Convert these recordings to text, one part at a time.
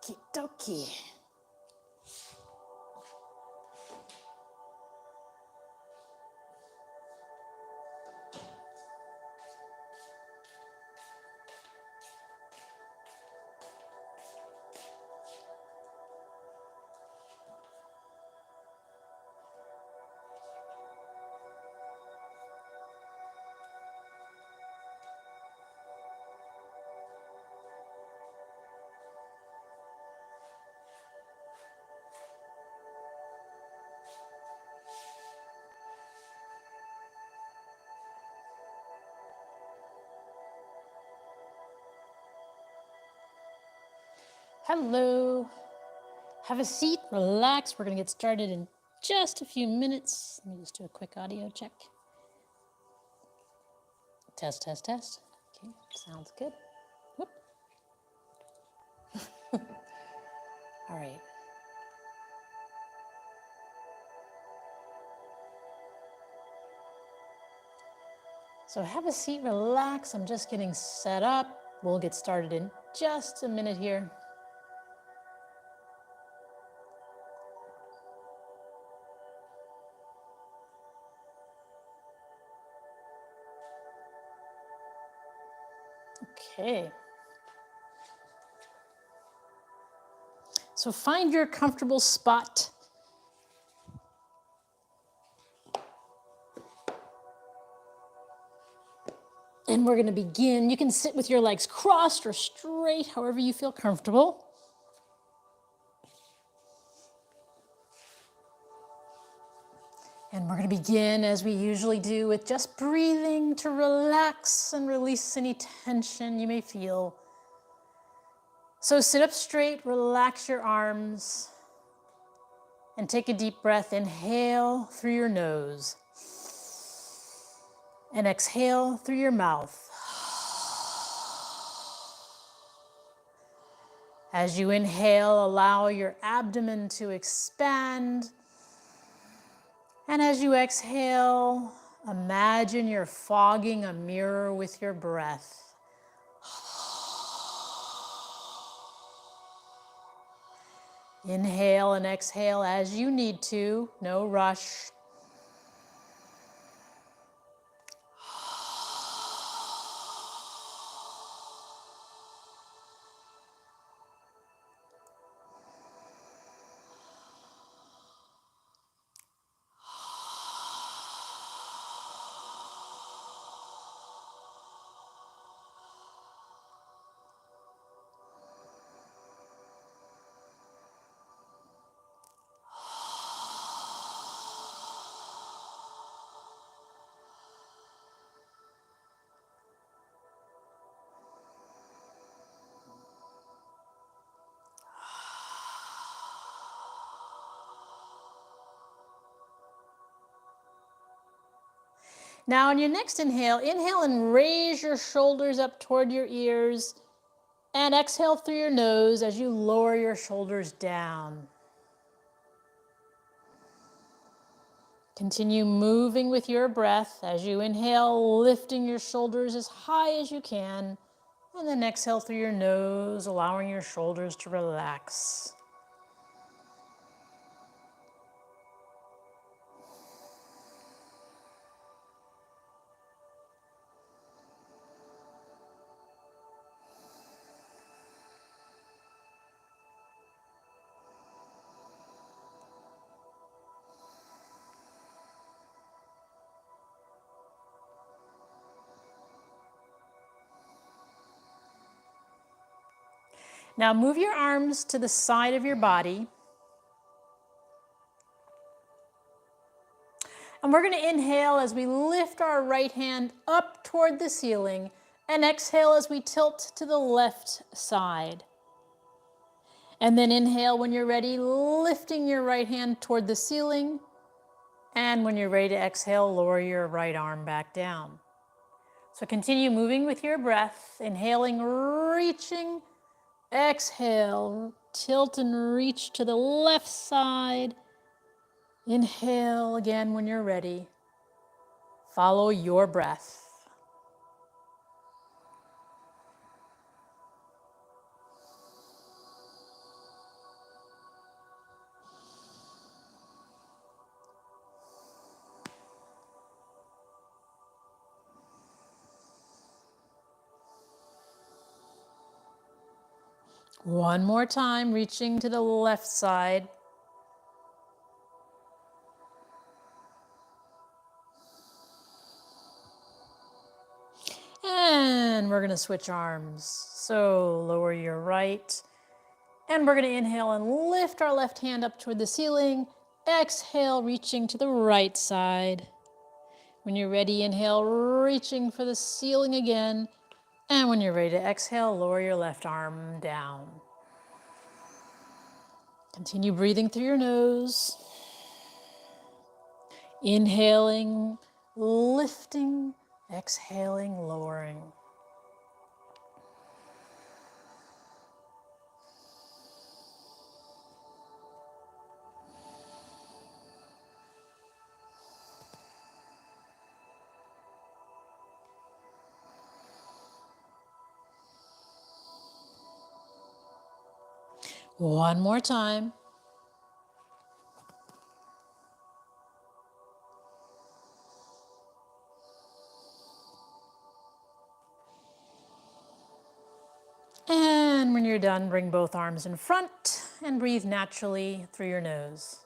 Okie dokie. Hello. Have a seat, relax. We're going to get started in just a few minutes. Let me just do a quick audio check. Test, test, test. Okay, sounds good. Whoop. All right. So have a seat, relax. I'm just getting set up. We'll get started in just a minute here. Okay. So find your comfortable spot. And we're going to begin. You can sit with your legs crossed or straight, however you feel comfortable. And we're going to begin, as we usually do, with just breathing to relax and release any tension you may feel. So sit up straight, relax your arms, and take a deep breath. Inhale through your nose, and exhale through your mouth. As you inhale, allow your abdomen to expand. And as you exhale, imagine you're fogging a mirror with your breath. Inhale and exhale as you need to, no rush. Now on your next inhale, inhale and raise your shoulders up toward your ears, and exhale through your nose as you lower your shoulders down. Continue moving with your breath as you inhale, lifting your shoulders as high as you can, and then exhale through your nose, allowing your shoulders to relax. Now move your arms to the side of your body. And we're going to inhale as we lift our right hand up toward the ceiling, and exhale as we tilt to the left side. And then inhale when you're ready, lifting your right hand toward the ceiling. And when you're ready to exhale, lower your right arm back down. So continue moving with your breath, inhaling, reaching. Exhale, tilt and reach to the left side. Inhale again when you're ready. Follow your breath. One more time, reaching to the left side. And we're going to switch arms. So lower your right. And we're going to inhale and lift our left hand up toward the ceiling. Exhale, reaching to the right side. When you're ready, inhale, reaching for the ceiling again. And when you're ready to exhale, lower your left arm down. Continue breathing through your nose. Inhaling, lifting, exhaling, lowering. One more time. And when you're done, bring both arms in front and breathe naturally through your nose.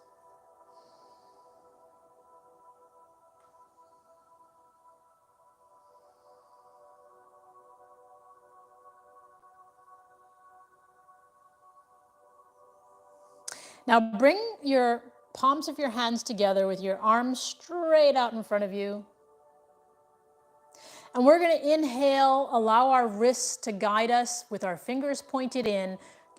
Now bring your palms of your hands together with your arms straight out in front of you. And we're going to inhale, allow our wrists to guide us with our fingers pointed in.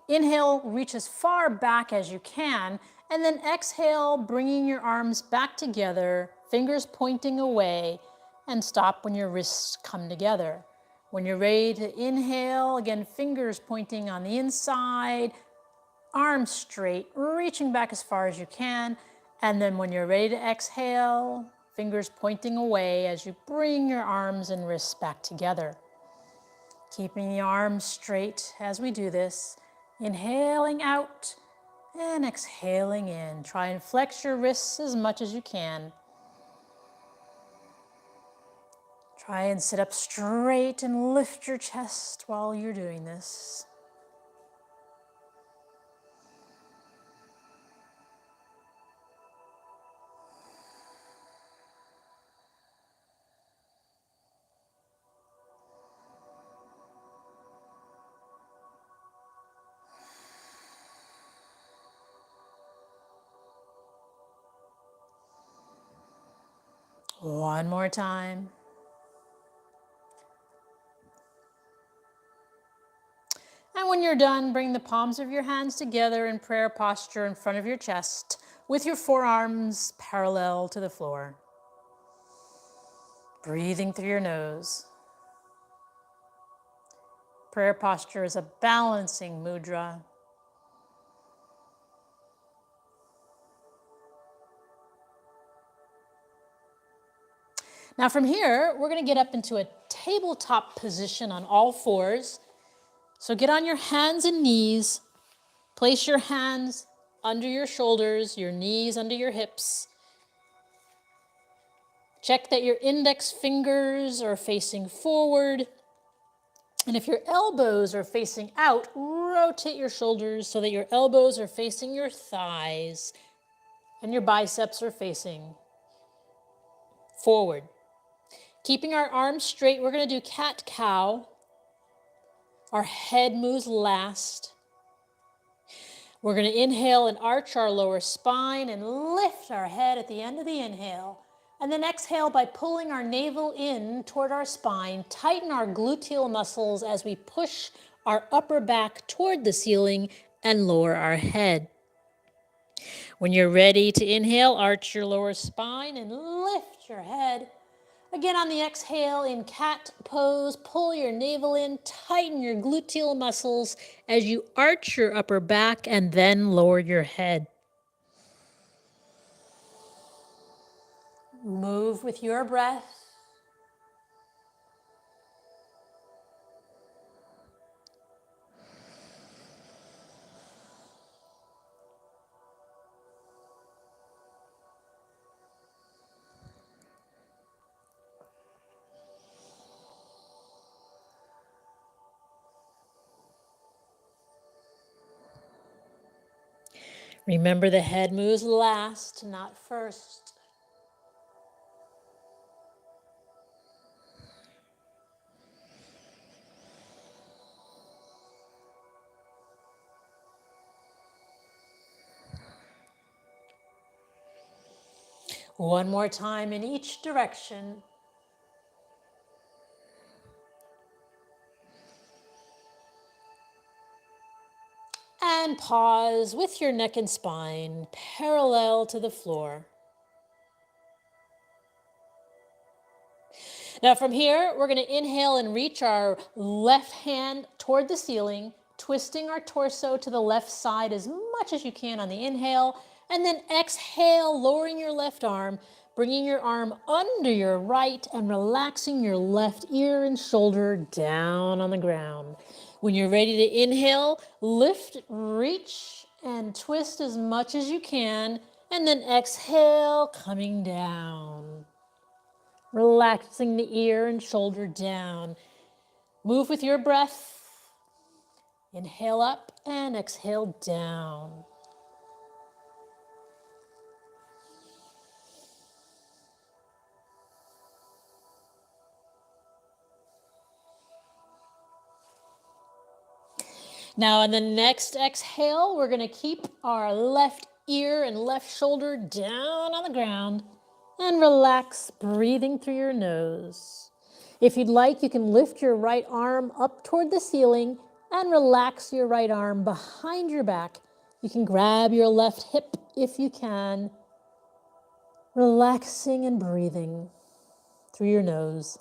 Inhale, reach as far back as you can. And then exhale, bringing your arms back together, fingers pointing away, and stop when your wrists come together. When you're ready to inhale, again, fingers pointing on the inside, arms straight, reaching back as far as you can. And then when you're ready to exhale, fingers pointing away as you bring your arms and wrists back together. Keeping the arms straight as we do this. Inhaling out and exhaling in. Try and flex your wrists as much as you can. Try and sit up straight and lift your chest while you're doing this. One more time. And when you're done, bring the palms of your hands together in prayer posture in front of your chest with your forearms parallel to the floor. Breathing through your nose. Prayer posture is a balancing mudra. Now from here, we're going to get up into a tabletop position on all fours. So get on your hands and knees. Place your hands under your shoulders, your knees under your hips. Check that your index fingers are facing forward. And if your elbows are facing out, rotate your shoulders so that your elbows are facing your thighs and your biceps are facing forward. Keeping our arms straight, we're going to do cat-cow. Our head moves last. We're going to inhale and arch our lower spine and lift our head at the end of the inhale. And then exhale by pulling our navel in toward our spine. Tighten our gluteal muscles as we push our upper back toward the ceiling and lower our head. When you're ready to inhale, arch your lower spine and lift your head. Again, on the exhale in cat pose, pull your navel in, tighten your gluteal muscles as you arch your upper back and then lower your head. Move with your breath. Remember, the head moves last, not first. One more time in each direction. And pause with your neck and spine parallel to the floor. Now from here, we're going to inhale and reach our left hand toward the ceiling, twisting our torso to the left side as much as you can on the inhale, and then exhale, lowering your left arm, bringing your arm under your right and relaxing your left ear and shoulder down on the ground. When you're ready to inhale, lift, reach, and twist as much as you can, and then exhale, coming down. Relaxing the ear and shoulder down. Move with your breath. Inhale up and exhale down. Now on the next exhale, we're going to keep our left ear and left shoulder down on the ground and relax, breathing through your nose. If you'd like, you can lift your right arm up toward the ceiling and relax your right arm behind your back. You can grab your left hip if you can, relaxing and breathing through your nose.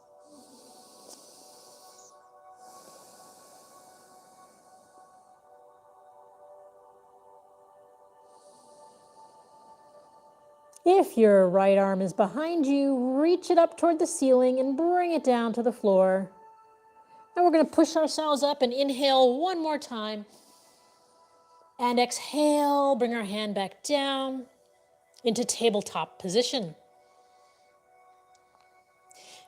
If your right arm is behind you, reach it up toward the ceiling and bring it down to the floor. And we're going to push ourselves up and inhale one more time. And exhale, bring our hand back down into tabletop position.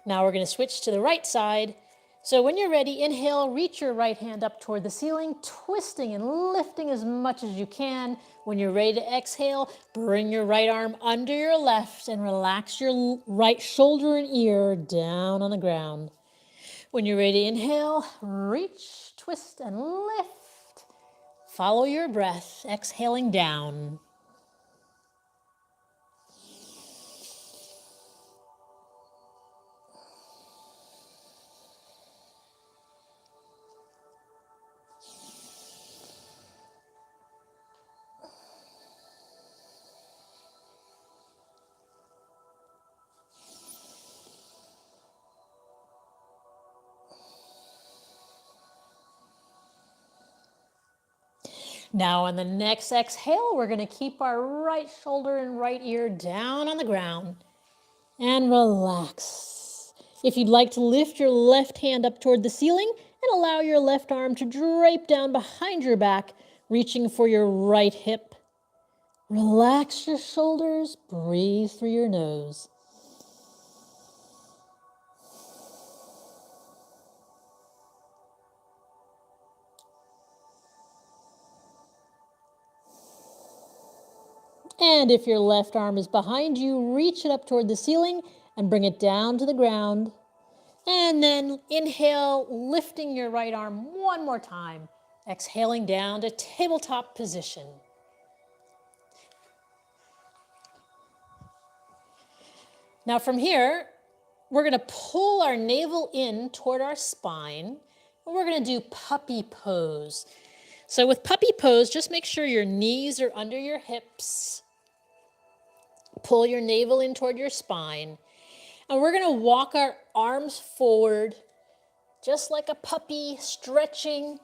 Now we're going to switch to the right side. So when you're ready, inhale, reach your right hand up toward the ceiling, twisting and lifting as much as you can. When you're ready to exhale, bring your right arm under your left and relax your right shoulder and ear down on the ground. When you're ready to inhale, reach, twist, and lift. Follow your breath, exhaling down. Now on the next exhale, we're going to keep our right shoulder and right ear down on the ground and relax. If you'd like to lift your left hand up toward the ceiling and allow your left arm to drape down behind your back, reaching for your right hip. Relax your shoulders, breathe through your nose. And if your left arm is behind you, reach it up toward the ceiling and bring it down to the ground. And then inhale, lifting your right arm one more time. Exhaling down to tabletop position. Now from here, we're going to pull our navel in toward our spine. And we're going to do puppy pose. So with puppy pose, just make sure your knees are under your hips. Pull your navel in toward your spine. And we're going to walk our arms forward, just like a puppy, stretching,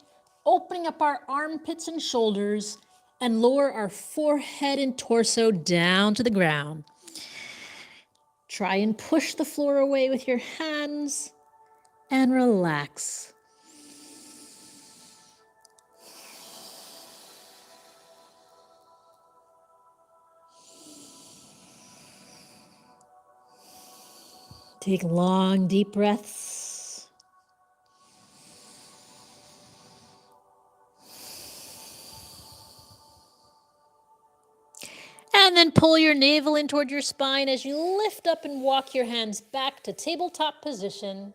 opening up our armpits and shoulders, and lower our forehead and torso down to the ground. Try and push the floor away with your hands and relax. Take long, deep breaths. And then pull your navel in toward your spine as you lift up and walk your hands back to tabletop position.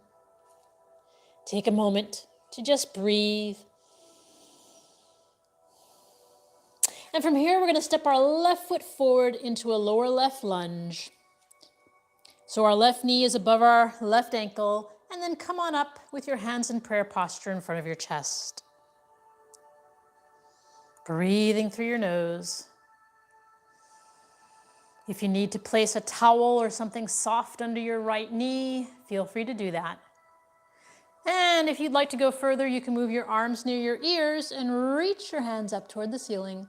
Take a moment to just breathe. And from here, we're going to step our left foot forward into a lower left lunge. So our left knee is above our left ankle, and then come on up with your hands in prayer posture in front of your chest. Breathing through your nose. If you need to place a towel or something soft under your right knee, feel free to do that. And if you'd like to go further, you can move your arms near your ears and reach your hands up toward the ceiling.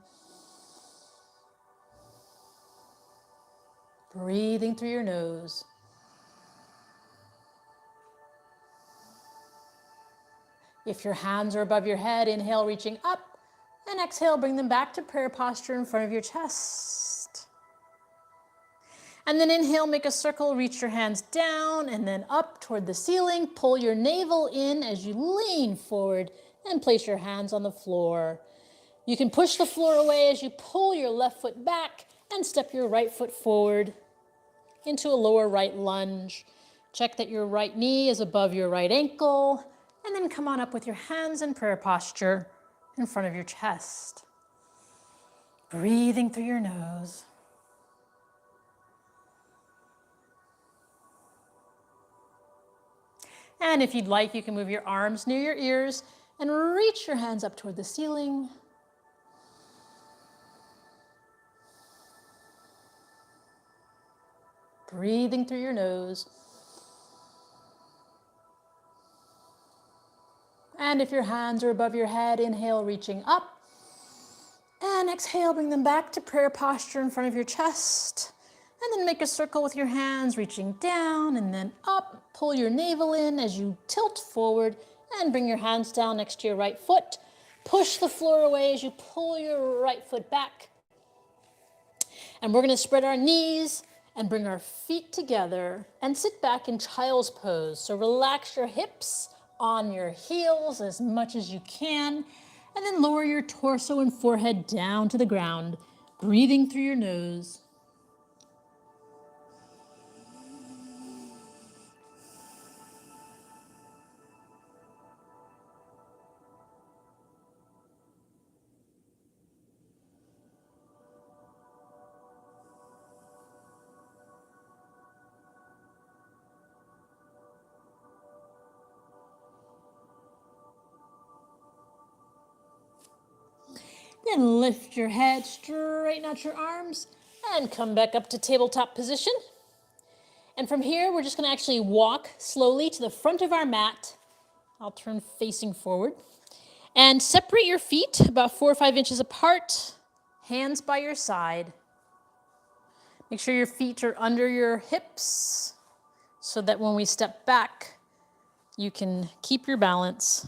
Breathing through your nose. If your hands are above your head, inhale, reaching up, and exhale, bring them back to prayer posture in front of your chest. And then inhale, make a circle, reach your hands down and then up toward the ceiling. Pull your navel in as you lean forward and place your hands on the floor. You can push the floor away as you pull your left foot back and step your right foot forward into a lower right lunge. Check that your right knee is above your right ankle, and then come on up with your hands in prayer posture in front of your chest. Breathing through your nose. And if you'd like, you can move your arms near your ears and reach your hands up toward the ceiling. Breathing through your nose. And if your hands are above your head, inhale, reaching up. And exhale, bring them back to prayer posture in front of your chest. And then make a circle with your hands, reaching down and then up. Pull your navel in as you tilt forward and bring your hands down next to your right foot. Push the floor away as you pull your right foot back. And we're going to spread our knees and bring our feet together and sit back in child's pose. So relax your hips on your heels as much as you can, and then lower your torso and forehead down to the ground, breathing through your nose. Then lift your head, straighten out your arms, and come back up to tabletop position. And from here, we're just going to actually walk slowly to the front of our mat. I'll turn facing forward. And separate your feet about 4 or 5 inches apart, hands by your side. Make sure your feet are under your hips so that when we step back, you can keep your balance.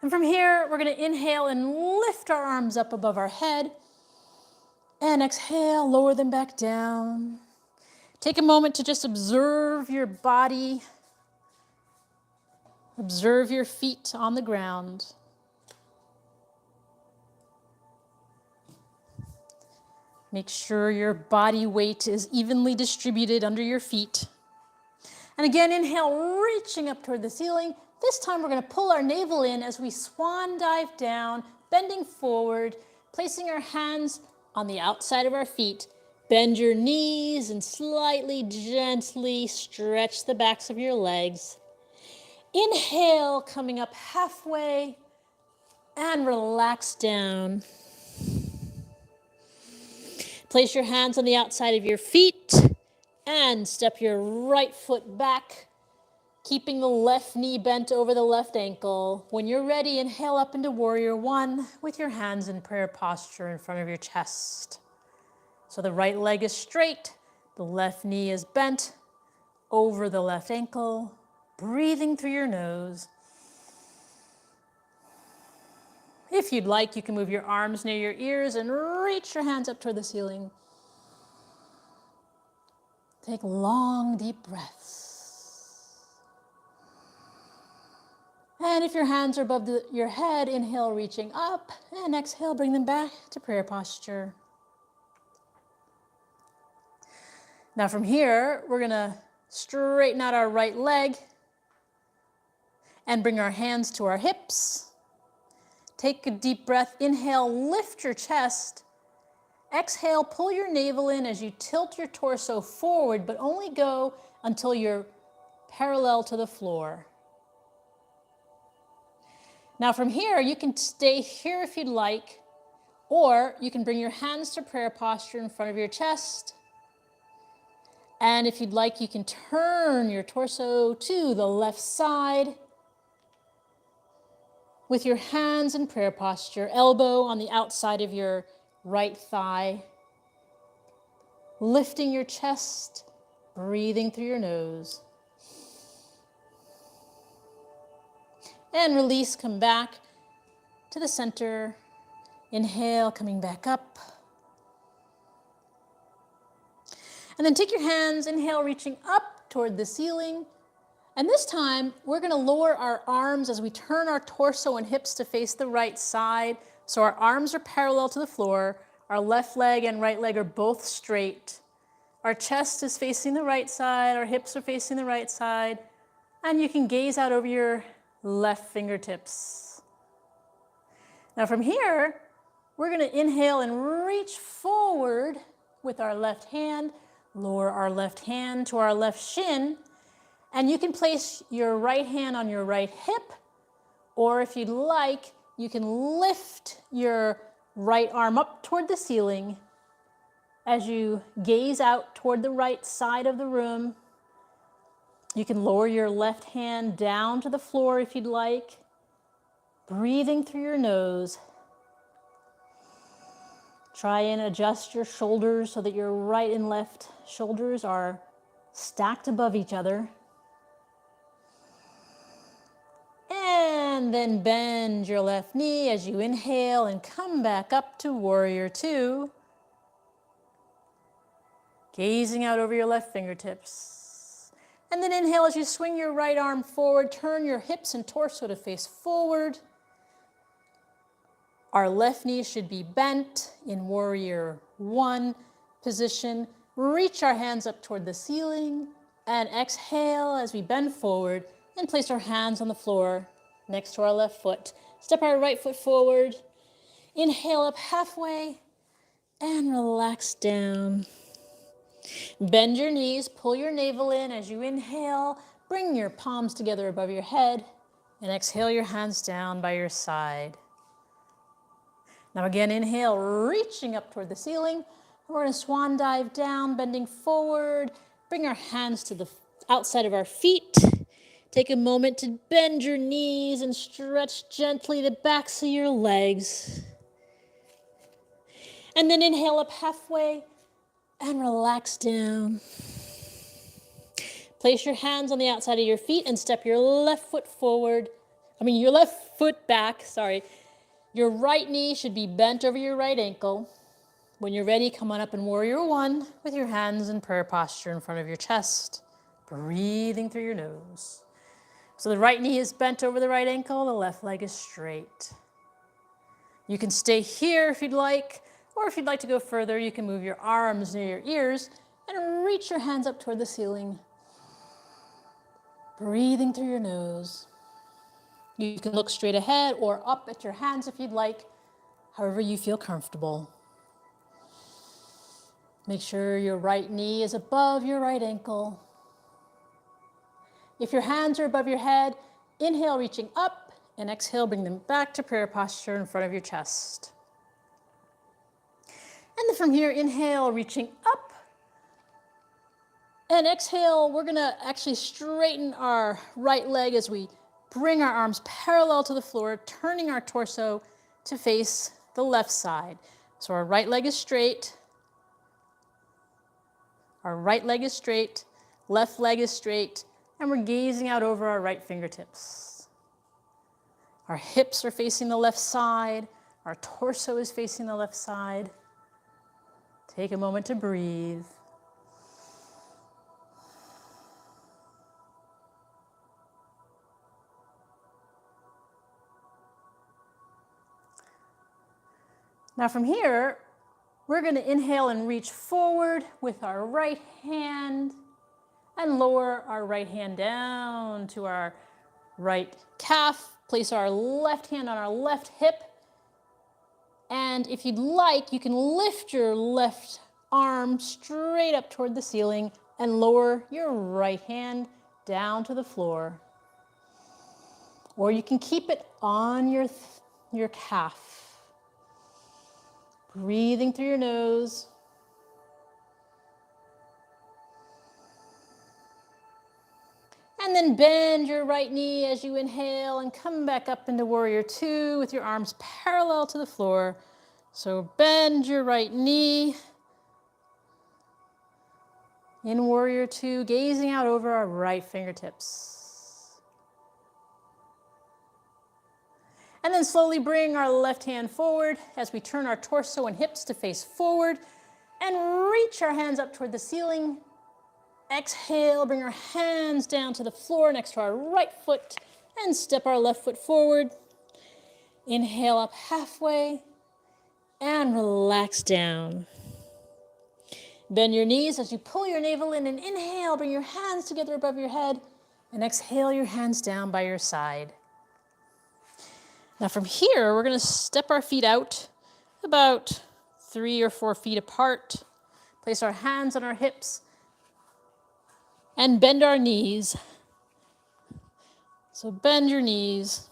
And from here, we're going to inhale and lift our arms up above our head. And exhale, lower them back down. Take a moment to just observe your body. Observe your feet on the ground. Make sure your body weight is evenly distributed under your feet. And again, inhale, reaching up toward the ceiling. This time we're going to pull our navel in as we swan dive down, bending forward, placing our hands on the outside of our feet. Bend your knees and slightly, gently stretch the backs of your legs. Inhale, coming up halfway, and relax down. Place your hands on the outside of your feet and step your right foot back, keeping the left knee bent over the left ankle. When you're ready, inhale up into Warrior One with your hands in prayer posture in front of your chest. So the right leg is straight, the left knee is bent over the left ankle, breathing through your nose. If you'd like, you can move your arms near your ears and reach your hands up toward the ceiling. Take long, deep breaths. And if your hands are above your head, inhale, reaching up, and exhale, bring them back to prayer posture. Now from here, we're gonna straighten out our right leg and bring our hands to our hips. Take a deep breath, inhale, lift your chest. Exhale, pull your navel in as you tilt your torso forward, but only go until you're parallel to the floor. Now from here, you can stay here if you'd like, or you can bring your hands to prayer posture in front of your chest. And if you'd like, you can turn your torso to the left side with your hands in prayer posture, elbow on the outside of your right thigh, lifting your chest, breathing through your nose. And release, come back to the center. Inhale, coming back up. And then take your hands, inhale, reaching up toward the ceiling. And this time, we're gonna lower our arms as we turn our torso and hips to face the right side. So our arms are parallel to the floor. Our left leg and right leg are both straight. Our chest is facing the right side. Our hips are facing the right side. And you can gaze out over your left fingertips. Now from here, we're gonna inhale and reach forward with our left hand, lower our left hand to our left shin, and you can place your right hand on your right hip, or if you'd like, you can lift your right arm up toward the ceiling as you gaze out toward the right side of the room. You can lower your left hand down to the floor if you'd like, breathing through your nose. Try and adjust your shoulders so that your right and left shoulders are stacked above each other. And then bend your left knee as you inhale and come back up to Warrior Two. Gazing out over your left fingertips. And then inhale as you swing your right arm forward, turn your hips and torso to face forward. Our left knee should be bent in Warrior One position. Reach our hands up toward the ceiling and exhale as we bend forward and place our hands on the floor next to our left foot. Step our right foot forward. Inhale up halfway and relax down. Bend your knees, pull your navel in as you inhale. Bring your palms together above your head and exhale your hands down by your side. Now again, inhale, reaching up toward the ceiling. We're going to swan dive down, bending forward. Bring our hands to the outside of our feet. Take a moment to bend your knees and stretch gently the backs of your legs. And then inhale up halfway and relax down. Place your hands on the outside of your feet and step your left foot back. Your right knee should be bent over your right ankle. When you're ready, come on up in Warrior One with your hands in prayer posture in front of your chest, breathing through your nose. So the right knee is bent over the right ankle, the left leg is straight. You can stay here if you'd like, or if you'd like to go further, you can move your arms near your ears and reach your hands up toward the ceiling, breathing through your nose. You can look straight ahead or up at your hands if you'd like, however you feel comfortable. Make sure your right knee is above your right ankle. If your hands are above your head, inhale, reaching up, and exhale, bring them back to prayer posture in front of your chest. And then from here, inhale, reaching up, and exhale, we're gonna actually straighten our right leg as we bring our arms parallel to the floor, turning our torso to face the left side. So our right leg is straight, our right leg is straight, left leg is straight, and we're gazing out over our right fingertips. Our hips are facing the left side, our torso is facing the left side. Take a moment to breathe. Now from here, we're going to inhale and reach forward with our right hand and lower our right hand down to our right calf. Place our left hand on our left hip. And if you'd like, you can lift your left arm straight up toward the ceiling and lower your right hand down to the floor. Or you can keep it on your calf. Breathing through your nose. And then bend your right knee as you inhale and come back up into Warrior Two with your arms parallel to the floor. So bend your right knee in Warrior Two, gazing out over our right fingertips. And then slowly bring our left hand forward as we turn our torso and hips to face forward and reach our hands up toward the ceiling. Exhale, bring our hands down to the floor next to our right foot and step our left foot forward. Inhale up halfway and relax down. Bend your knees as you pull your navel in and inhale, bring your hands together above your head and exhale your hands down by your side. Now from here, we're going to step our feet out about 3 or 4 feet apart. Place our hands on our hips and bend our knees. So bend your knees.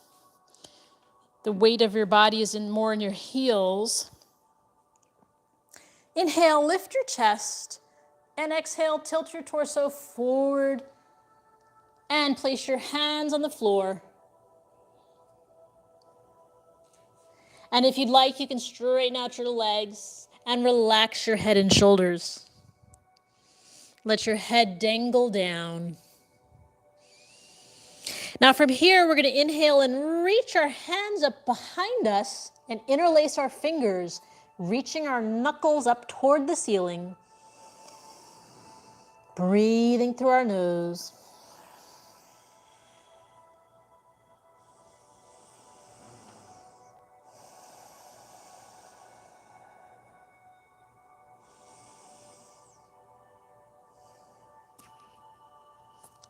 The weight of your body is more in your heels. Inhale, lift your chest, and exhale, tilt your torso forward and place your hands on the floor. And if you'd like, you can straighten out your legs and relax your head and shoulders. Let your head dangle down. Now from here, we're going to inhale and reach our hands up behind us and interlace our fingers, reaching our knuckles up toward the ceiling. Breathing through our nose.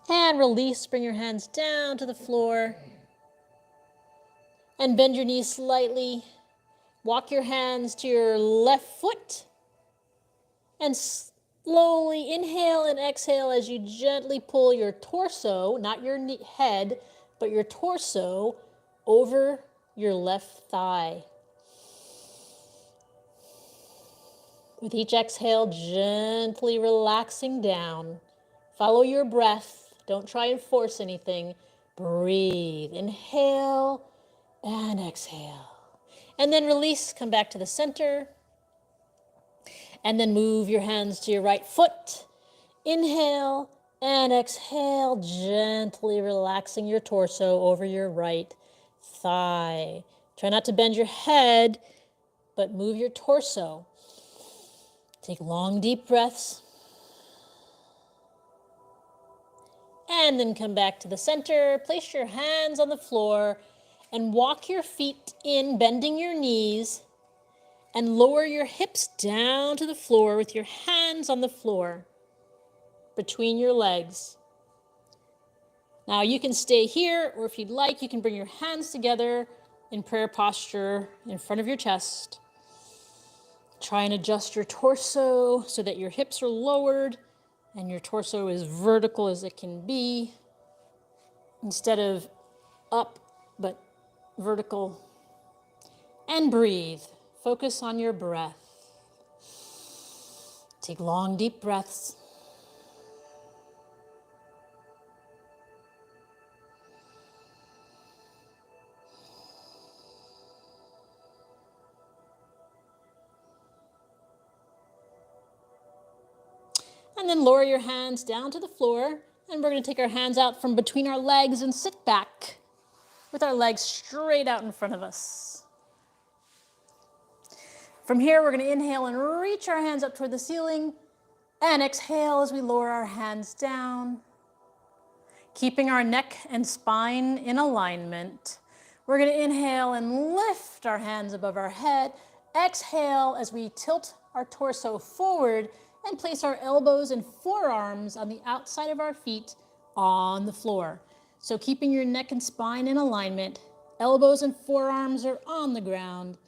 And release, bring your hands down to the floor. And bend your knees slightly. Walk your hands to your left foot. And slowly inhale and exhale as you gently pull your torso, not your head, but your torso over your left thigh. With each exhale, gently relaxing down. Follow your breath. Don't try and force anything. Breathe. Inhale and exhale. And then release. Come back to the center. And then move your hands to your right foot. Inhale and exhale, gently relaxing your torso over your right thigh. Try not to bend your head, but move your torso. Take long, deep breaths. And then come back to the center. Place your hands on the floor and walk your feet in, bending your knees, and lower your hips down to the floor with your hands on the floor between your legs. Now you can stay here, or if you'd like, you can bring your hands together in prayer posture in front of your chest. Try and adjust your torso so that your hips are lowered and your torso is vertical as it can be, instead of up, but vertical. And breathe. Focus on your breath. Take long, deep breaths. And then lower your hands down to the floor, and we're going to take our hands out from between our legs and sit back with our legs straight out in front of us. From here, we're going to inhale and reach our hands up toward the ceiling, and exhale as we lower our hands down. Keeping our neck and spine in alignment, we're going to inhale and lift our hands above our head, exhale as we tilt our torso forward and place our elbows and forearms on the outside of our feet on the floor. So keeping your neck and spine in alignment, elbows and forearms are on the ground.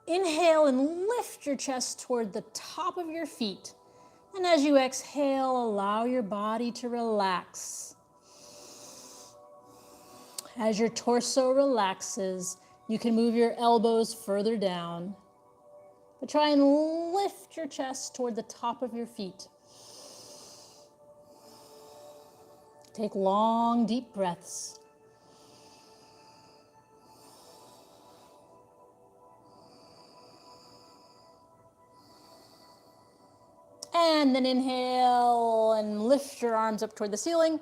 Inhale and lift your chest toward the top of your feet. And as you exhale, allow your body to relax. As your torso relaxes, you can move your elbows further down. But try and lift your chest toward the top of your feet. Take long, deep breaths. And then inhale and lift your arms up toward the ceiling.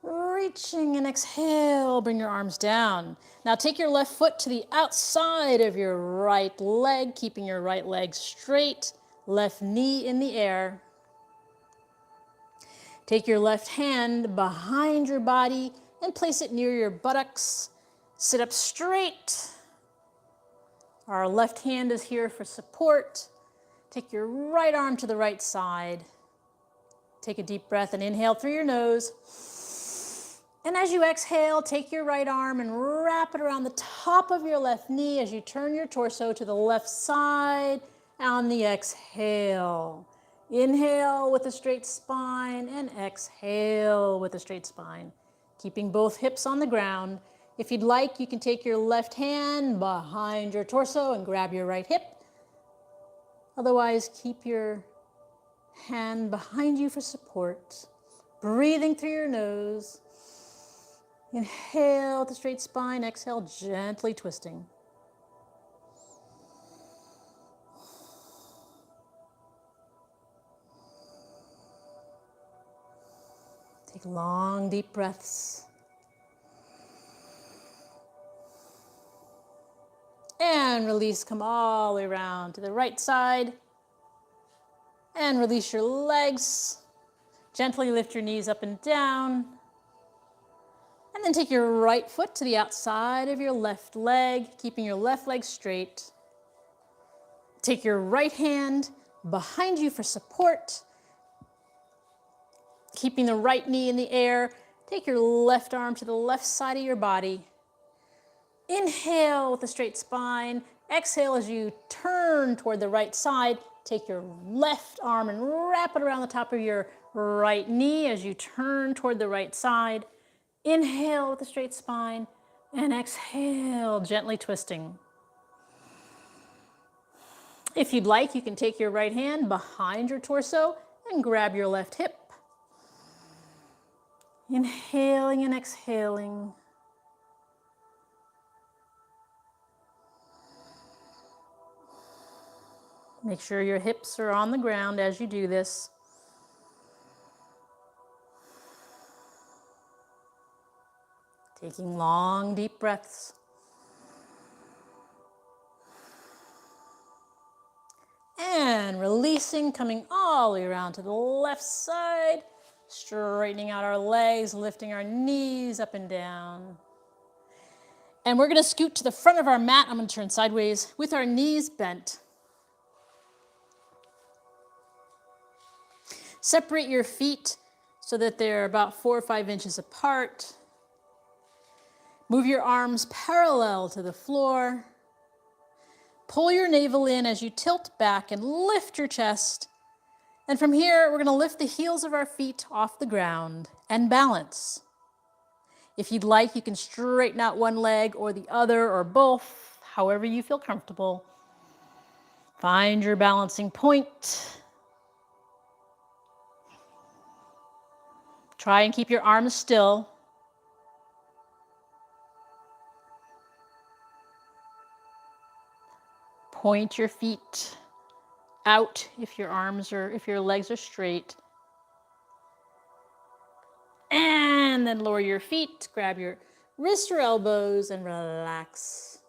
Reaching and exhale, bring your arms down. Now take your left foot to the outside of your right leg, keeping your right leg straight, left knee in the air. Take your left hand behind your body and place it near your buttocks. Sit up straight. Our left hand is here for support. Take your right arm to the right side. Take a deep breath and inhale through your nose. And as you exhale, take your right arm and wrap it around the top of your left knee as you turn your torso to the left side on the exhale. Inhale with a straight spine and exhale with a straight spine. Keeping both hips on the ground. If you'd like, you can take your left hand behind your torso and grab your right hip. Otherwise, keep your hand behind you for support. Breathing through your nose. Inhale with a straight spine, exhale, gently twisting. Take long, deep breaths. And release, come all the way around to the right side. And release your legs. Gently lift your knees up and down. And then take your right foot to the outside of your left leg, keeping your left leg straight. Take your right hand behind you for support. Keeping the right knee in the air. Take your left arm to the left side of your body. Inhale with a straight spine. Exhale as you turn toward the right side. Take your left arm and wrap it around the top of your right knee as you turn toward the right side. Inhale with a straight spine and exhale, gently twisting. If you'd like, you can take your right hand behind your torso and grab your left hip. Inhaling and exhaling. Make sure your hips are on the ground as you do this. Taking long, deep breaths. And releasing, coming all the way around to the left side. Straightening out our legs, lifting our knees up and down. And we're going to scoot to the front of our mat. I'm going to turn sideways with our knees bent. Separate your feet so that they're about 4 or 5 inches apart. Move your arms parallel to the floor. Pull your navel in as you tilt back and lift your chest. And from here, we're going to lift the heels of our feet off the ground and balance. If you'd like, you can straighten out one leg or the other or both, however you feel comfortable. Find your balancing point. Try and keep your arms still. Point your feet out if your legs are straight. And then lower your feet, grab your wrists or elbows and relax.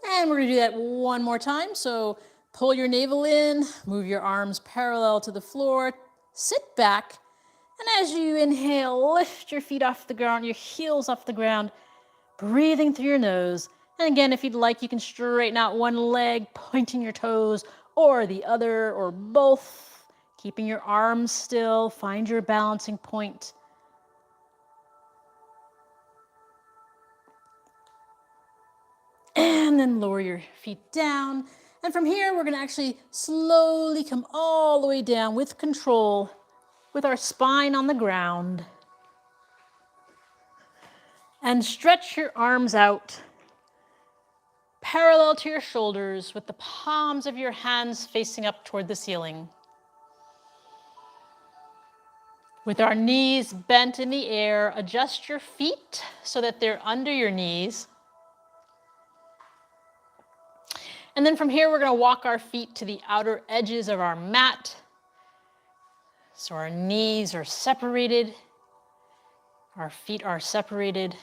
And we're going to do that one more time. So pull your navel in, move your arms parallel to the floor, sit back, And as you inhale, lift your feet off the ground, your heels off the ground, breathing through your nose. And again, if you'd like, you can straighten out one leg, pointing your toes, or the other, or both, keeping your arms still. Find your balancing point. And then lower your feet down. And from here, we're going to actually slowly come all the way down with control, with our spine on the ground. And stretch your arms out, parallel to your shoulders, with the palms of your hands facing up toward the ceiling. With our knees bent in the air, adjust your feet so that they're under your knees. And then from here, we're going to walk our feet to the outer edges of our mat. So our knees are separated, our feet are separated.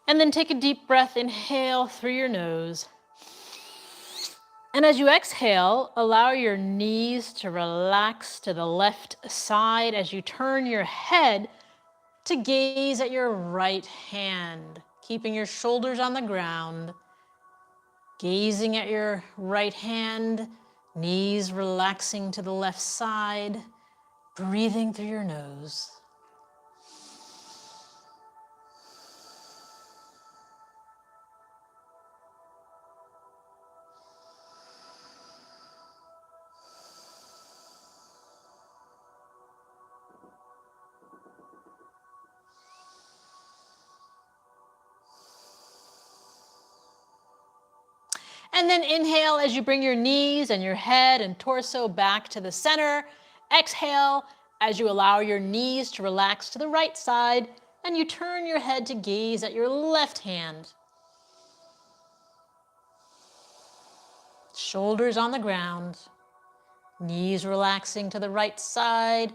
And then take a deep breath, inhale through your nose. And as you exhale, allow your knees to relax to the left side as you turn your head to gaze at your right hand, keeping your shoulders on the ground. Gazing at your right hand, knees relaxing to the left side, breathing through your nose. And then inhale as you bring your knees and your head and torso back to the center. Exhale as you allow your knees to relax to the right side and you turn your head to gaze at your left hand. Shoulders on the ground, knees relaxing to the right side,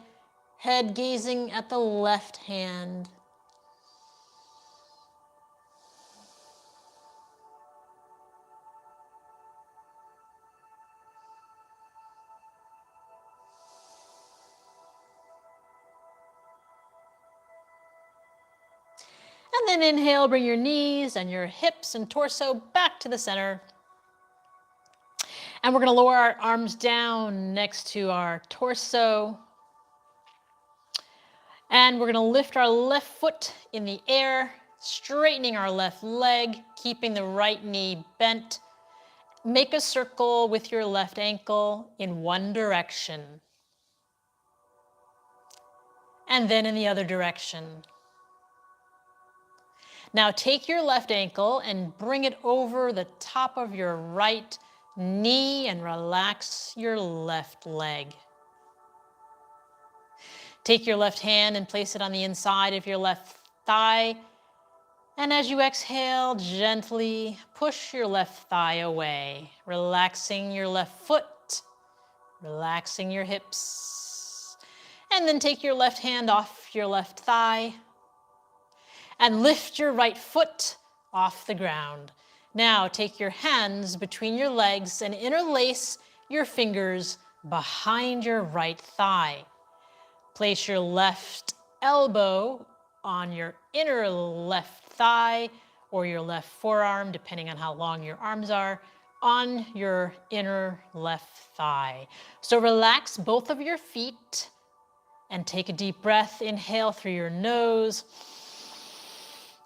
head gazing at the left hand. And then inhale, bring your knees and your hips and torso back to the center. And we're going to lower our arms down next to our torso. And we're going to lift our left foot in the air, straightening our left leg, keeping the right knee bent. Make a circle with your left ankle in one direction. And then in the other direction. Now take your left ankle and bring it over the top of your right knee and relax your left leg. Take your left hand and place it on the inside of your left thigh. And as you exhale, gently push your left thigh away, relaxing your left foot, relaxing your hips. And then take your left hand off your left thigh and lift your right foot off the ground. Now take your hands between your legs and interlace your fingers behind your right thigh. Place your left elbow on your inner left thigh or your left forearm, depending on how long your arms are, on your inner left thigh. So relax both of your feet and take a deep breath. Inhale through your nose.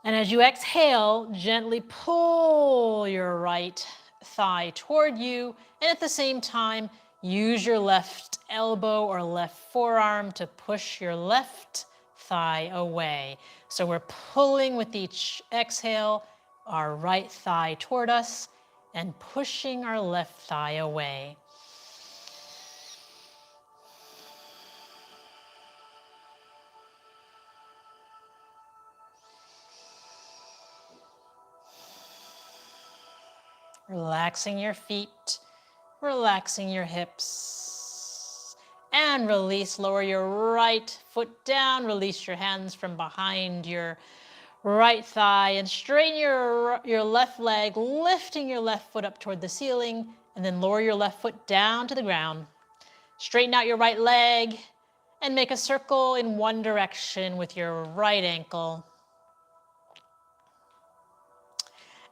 And as you exhale, gently pull your right thigh toward you. And at the same time, use your left elbow or left forearm to push your left thigh away. So we're pulling with each exhale our right thigh toward us and pushing our left thigh away. Relaxing your feet, relaxing your hips. And release, lower your right foot down, release your hands from behind your right thigh and straighten your left leg, lifting your left foot up toward the ceiling, and then lower your left foot down to the ground. Straighten out your right leg And make a circle in one direction with your right ankle.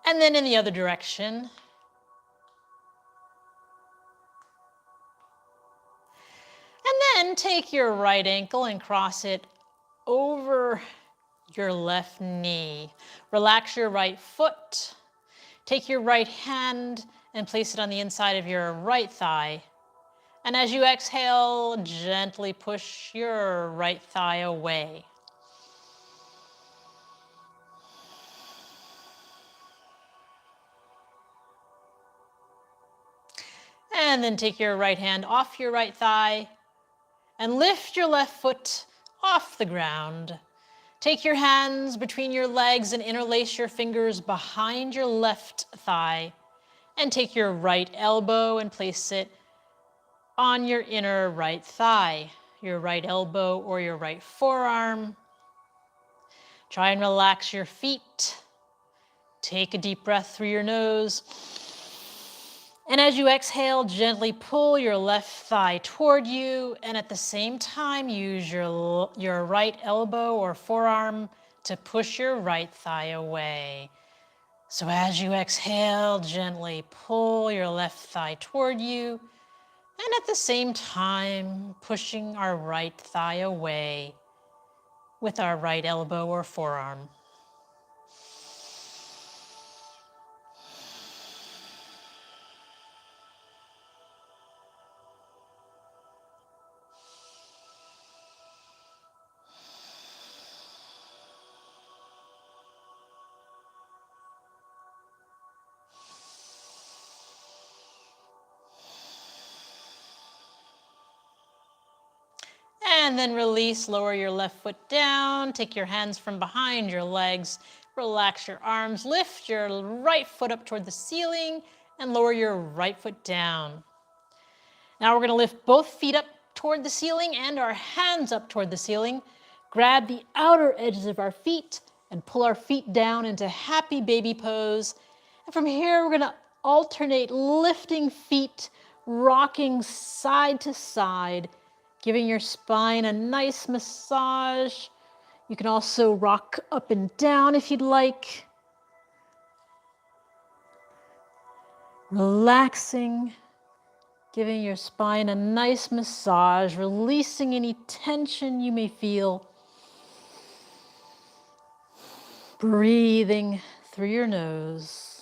And then in the other direction. And then take your right ankle and cross it over your left knee. Relax your right foot. Take your right hand and place it on the inside of your right thigh. And as you exhale, gently push your right thigh away. And then take your right hand off your right thigh and lift your left foot off the ground. Take your hands between your legs and interlace your fingers behind your left thigh. And take your right elbow and place it on your inner right thigh, your right elbow or your right forearm. Try and relax your feet. Take a deep breath through your nose. And as you exhale, gently pull your left thigh toward you, and at the same time, use your right elbow or forearm to push your right thigh away. So as you exhale, gently pull your left thigh toward you, and at the same time, pushing our right thigh away with our right elbow or forearm. And then release, lower your left foot down, take your hands from behind your legs, relax your arms, lift your right foot up toward the ceiling, and lower your right foot down. Now we're going to lift both feet up toward the ceiling and our hands up toward the ceiling. Grab the outer edges of our feet and pull our feet down into happy baby pose. And from here, we're going to alternate lifting feet, rocking side to side, giving your spine a nice massage. You can also rock up and down if you'd like. Relaxing, giving your spine a nice massage, releasing any tension you may feel. Breathing through your nose.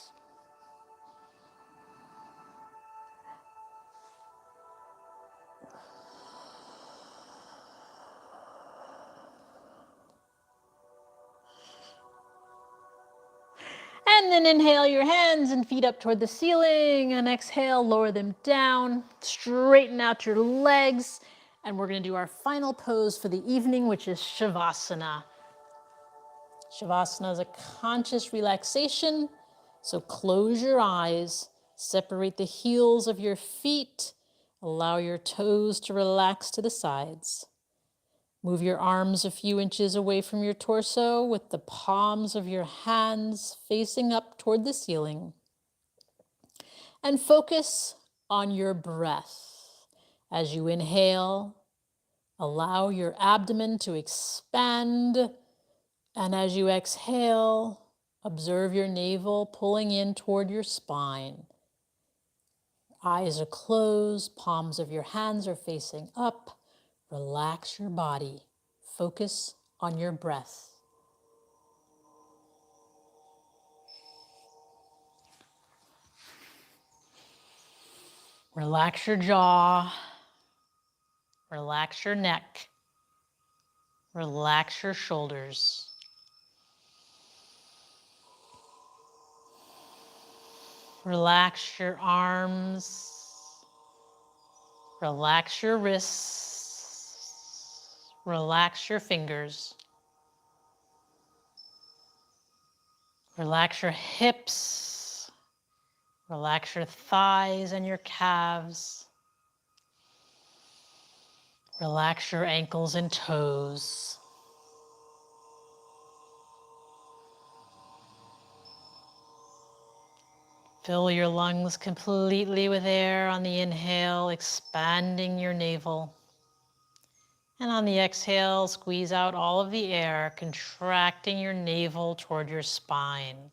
And then inhale your hands and feet up toward the ceiling, and exhale, lower them down, straighten out your legs, and we're going to do our final pose for the evening, which is Shavasana. Shavasana is a conscious relaxation, so close your eyes, separate the heels of your feet, allow your toes to relax to the sides. Move your arms a few inches away from your torso with the palms of your hands facing up toward the ceiling. And focus on your breath. As you inhale, allow your abdomen to expand. And as you exhale, observe your navel pulling in toward your spine. Eyes are closed, palms of your hands are facing up. Relax your body. Focus on your breath. Relax your jaw. Relax your neck. Relax your shoulders. Relax your arms. Relax your wrists. Relax your fingers. Relax your hips. Relax your thighs and your calves. Relax your ankles and toes. Fill your lungs completely with air on the inhale, expanding your navel. And on the exhale, squeeze out all of the air, contracting your navel toward your spine.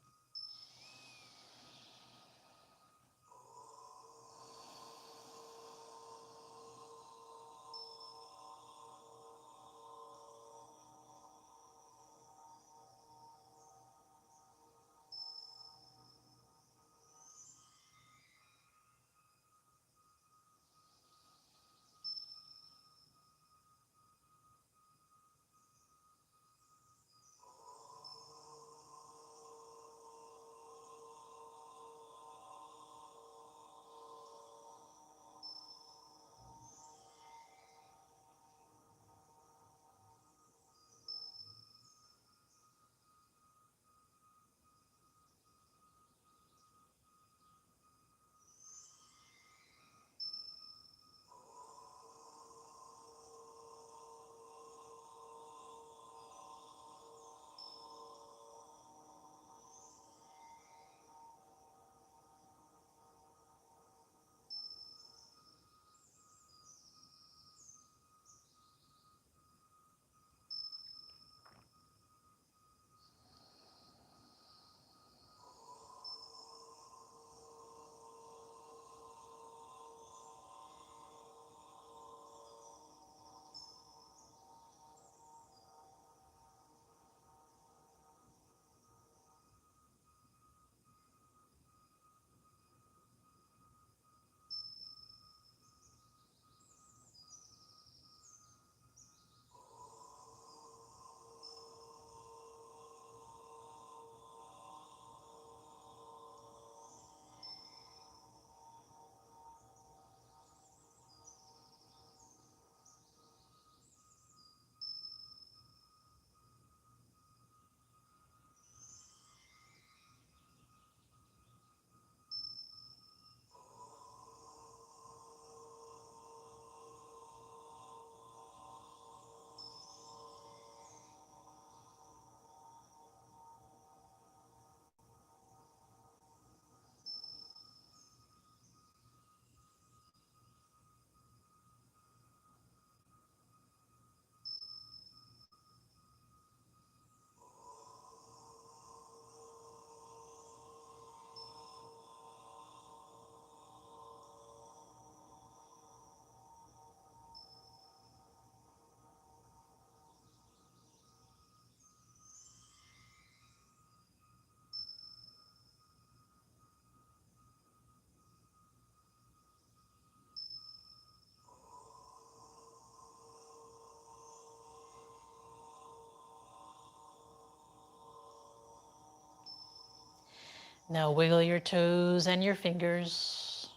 Now wiggle your toes and your fingers.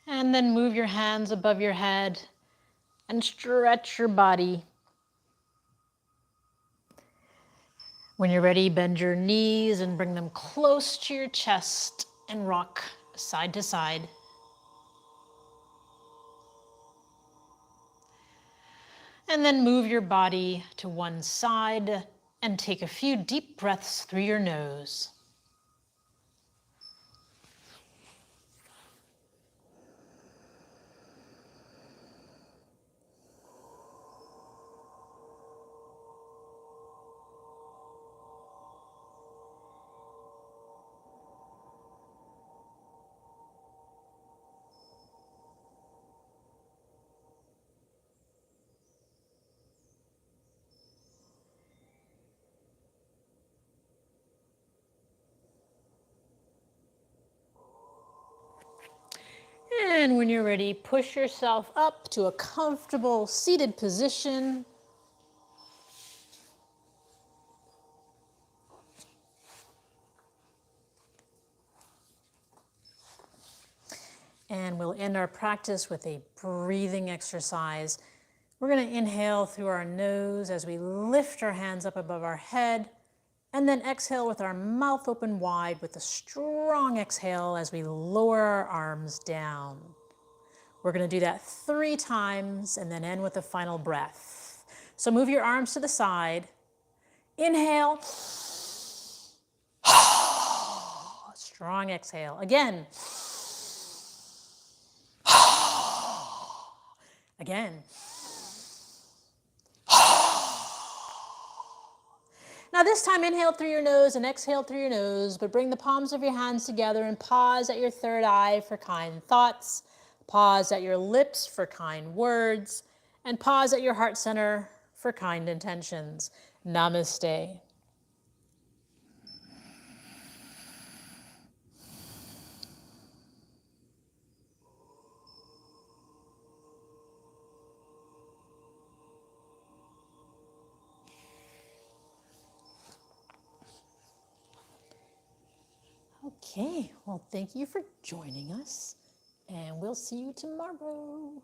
And then move your hands above your head and stretch your body. When you're ready, bend your knees and bring them close to your chest and rock side to side. And then move your body to one side and take a few deep breaths through your nose. And when you're ready, push yourself up to a comfortable seated position. And we'll end our practice with a breathing exercise. We're going to inhale through our nose as we lift our hands up above our head, and then exhale with our mouth open wide with a strong exhale as we lower our arms down. We're going to do that 3 times and then end with a final breath. So move your arms to the side. Inhale. Strong exhale. Again. Again. Now this time inhale through your nose and exhale through your nose, but bring the palms of your hands together and pause at your third eye for kind thoughts, pause at your lips for kind words, and pause at your heart center for kind intentions. Namaste. Okay, well, thank you for joining us, and we'll see you tomorrow.